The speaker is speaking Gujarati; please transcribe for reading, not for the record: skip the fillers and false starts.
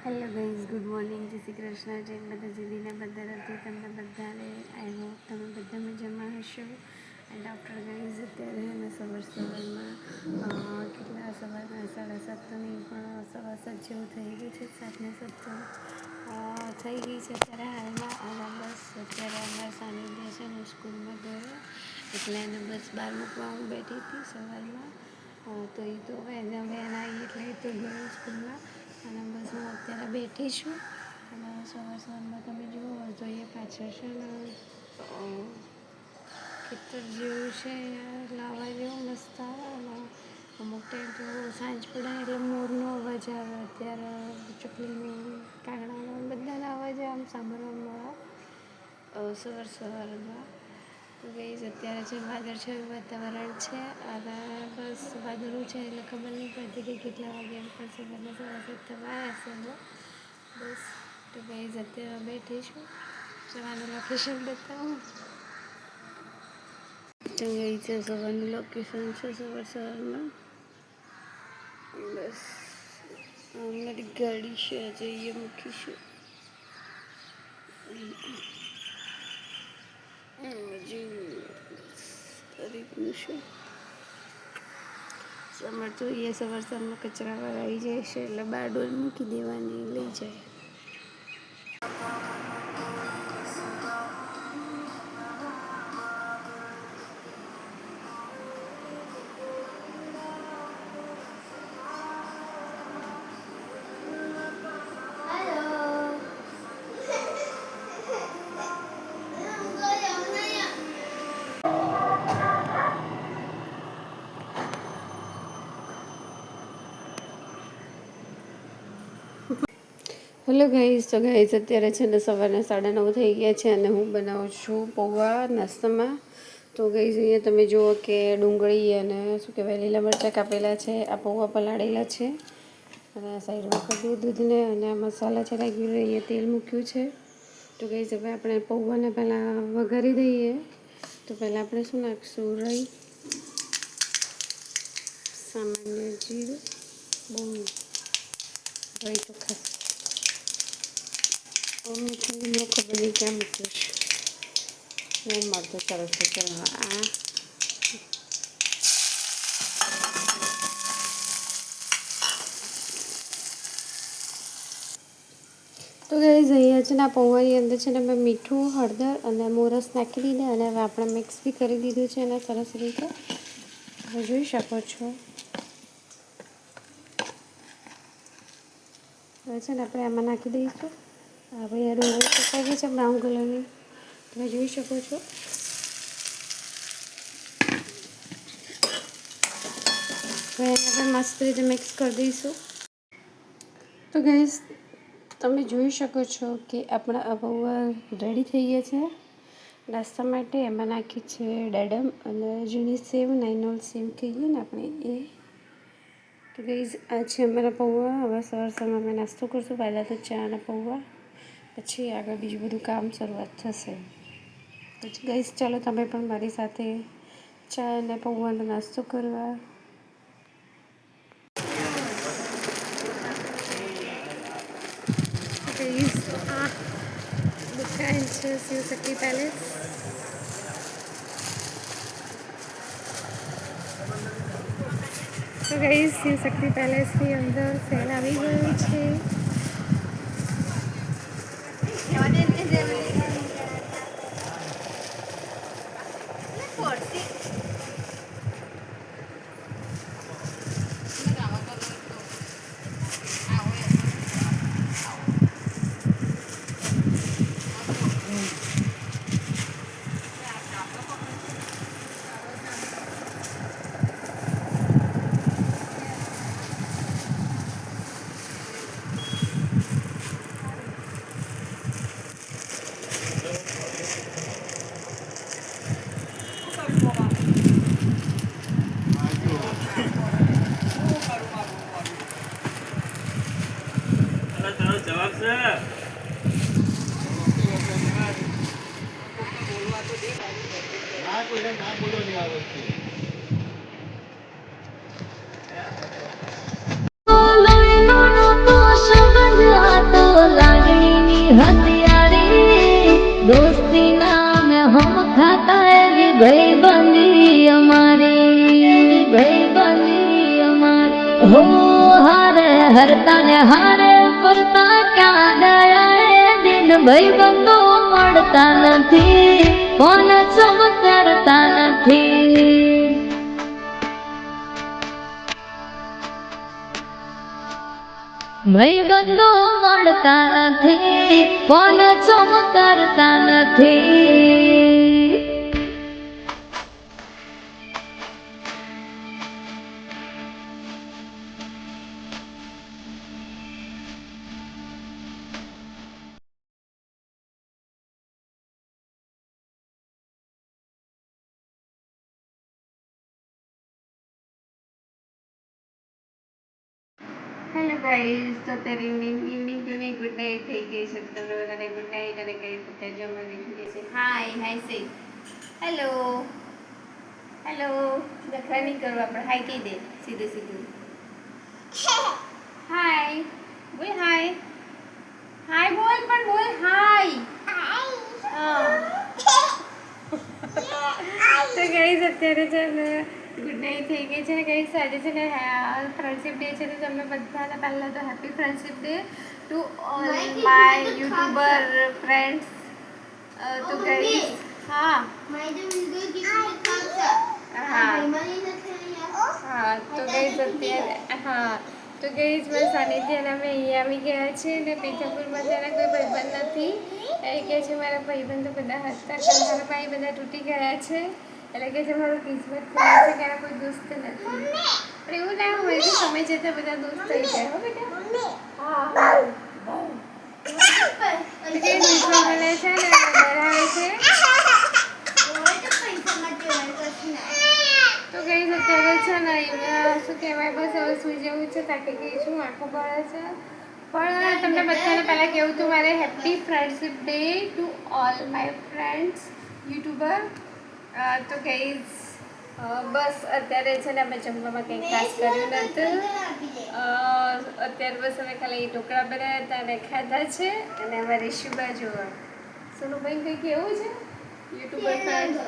હેલો ગાઈઝ, ગુડ મોર્નિંગ, જય શ્રી કૃષ્ણ, જય માતાજીને બધાથી તમને બધાને આઈ હોપ તમે બધા મજામાં હશો. એન્ડ આફ્ટર ગાઈઝ અત્યારે અને સવારમાં કેટલા સવારના 7:30 તો નહીં પણ 7:15 જેવું થઈ ગયું છે. 7:07 થઈ ગઈ છે અત્યારે હાલમાં. અને બસ અત્યારે અમારા સાનિધ્ય છે ને સ્કૂલમાં ગયો એટલે એને બસ બહાર મૂકવા હું બેઠી હતી સવારમાં. તો એ તો વેન આવી એટલે એ તો ગયો સ્કૂલમાં. અને બસ હું અત્યારે બેઠી છું. અને સવારમાં તમે જુઓ તો એ પાછળ છે ને ખેતર જેવું છે, લાવવા જેવું મસ્ત આવે. અને અમુક ટાઈમ તો સાંજ પડે એટલે મોરનો અવાજ આવે. અત્યારે ચકલીનું, કાગડાનો બધાના અવાજ આમ સાંભળવા મળે સવારમાં. તો ગાઈઝ અત્યારે જે વાદળછાયું વાતાવરણ છે અને બસ વાદળું છે એટલે ખબર નહીં પડતી કે કેટલા વાગે એમ પણ સવારના 7:30 થવા હશે. બસ તો ગાઈઝ અત્યારે બેઠી છું. સવારનું લોકેશન બતાવું તો ગાઈઝ છે સવારનું લોકેશન છે સવારમાં. બસ અમારી ગાડી છે જઈએ મૂકીશું. રીતનું છે સમર તો એ સવારમાં કચરાવાળા આવી જાય છે એટલે બાર ડોલ મૂકી દેવાની, લઈ જાય. હેલો ગાઈઝ, તો ગાઈઝ અત્યારે છે ને સવારના 9:30 થઈ ગયા છે અને હું બનાવું છું પૌવા નાસ્તામાં. તો ગાઈઝ અહીંયા તમે જુઓ કે ડુંગળી અને શું કહેવાય લીલા મરચાં કાપેલા છે, આ પૌવા પલાળેલા છે અને આ સાઈડમાં કરી દૂધને અને આ મસાલા છે રેગ્યુલર અહીંયા તેલ મૂક્યું છે. તો ગાઈઝ હવે આપણે પૌવાને પહેલાં વઘારી દઈએ. તો પહેલાં આપણે શું નાખીશું, રાઈ, સામાન્ય જીરું, બહુ રાઈ તો ખાસ મીઠું ખબર નહીં ક્યાં મૂક્યું છે, મળતો ચાલો છે. ચાલો આ તો ગાઈઝ અહીંયા છે ને આ પૌવાની અંદર છે ને મેં મીઠું, હળદર અને મોરસ નાખી દીધા અને હવે આપણે મિક્સ બી કરી દીધું છે અને સરસ રીતે તમે જોઈ શકો છો. હવે છે ને આપણે આમાં નાખી દઈશું. હા ભાઈ, આ ડુંગળી સુકાઈ ગઈ છે બ્રાઉન કલરની, તમે જોઈ શકો છો. હવે એને આપણે મસ્ત રીતે મિક્સ કરી દઈશું. તો ગાઈઝ તમે જોઈ શકો છો કે આપણા આ પૌવા રેડી થઈ ગયા છે નાસ્તા માટે. એમાં નાખી છે ડેડમ અને ઝીણી સેવ, 9 ઓલ સેવ કહીએ ને આપણે એ. તો ગાઈઝ આ છે અમારા પૌવા. હવે સવારમાં અમે નાસ્તો કરશું. પહેલાં તો ચા અને પૌવા, પછી આગળ બીજું બધું કામ શરૂઆત થશે. પછી ગાઈઝ ચાલો તમે પણ મારી સાથે ચા અને પૌવાનો નાસ્તો કરવા. આ દુકાન છે શિવશક્તિ પેલેસ. તો ગાઈઝ શિવશક્તિ પેલેસની અંદર સેલ આવી ગયું છે. જવાબ છે ના કોઈને ના બોલો નહીં આ વસ્તુ. ભાઈબંધી અમારી, ભાઈબંધી અમારી. હો હારે હરતા ને હારે ફરતા ક્યાં ગયા એ દિન. ભાઈબંધો મળતા નથી, ફોન સમ કરતા નથી. ભાઈબંધો મળતા નથી, ફોન સમ કરતા નથી. હેલો ગાઈઝ, તો અત્યારે ઇવનિંગ ટુ ની ગુડ નાઇટ થઈ ગઈ છે. તો તમને બધાને ગુડ નાઇટ. અને કઈ અત્યારે જો અમે બેઠી છે. હાય સે હેલો હેલો. નખરા નહીં કરવા પણ હાય કહી દે સીધું સીધું. હાય બોલ, હાય હાય બોલ, પણ બોલ હાય. તો ગાઈઝ અત્યારે છે ને ગુડ નાઇટ થઈ ગઈ છે ને ગાઈઝ. આજે છે ને ફ્રેન્ડશિપ ડે છે. તો તમને બધાને પહેલાં તો happy friendship day to all my YouTuber friends. તો ગાઈઝ હા તો ગાઈઝ અત્યારે તો ગાઈઝ મારા સાનિધ્ય અને અમે અહીંયા આવી ગયા છે. ને પીઠાપુરમાં તેના કોઈ ભાઈબંધ નથી. એ કહે છે મારા ભાઈબંધો બધા હતા, પણ મારા ભાઈ બધા તૂટી ગયા છે. એટલે કે જે મારું કિસ્મત ખરાબ છે કે એના કોઈ દોસ્ત નથી. પણ એવું ના હોય કે સમય જતાં બધા દોસ્ત થઈ જાય. હો બેટા હા કે દુશ્મન મને છે ને ડરાવે છે. તો ગઈ અત્યારે છે ને શું કહેવાય, બસ હવે સુઈ જવું છે. થાકી ગઈ છું, આંખો બળે છે. પણ તમને બધાને પહેલાં કહેવું હતું મારે happy friendship day to all my friends YouTuber. તો ગાઈઝ બસ અત્યારે છે ને અમે જમવામાં કંઈ ખાસ કર્યું નહોતું. અત્યારે બસ અમે ખાલી ઢોકળા બનાવ્યા હતા અને ખાધા છે. અને અમારી શુભા જોવા સોનુભાઈ કંઈ કેવું છે યુટ્યુબર ફ્રેન્ડ્સ.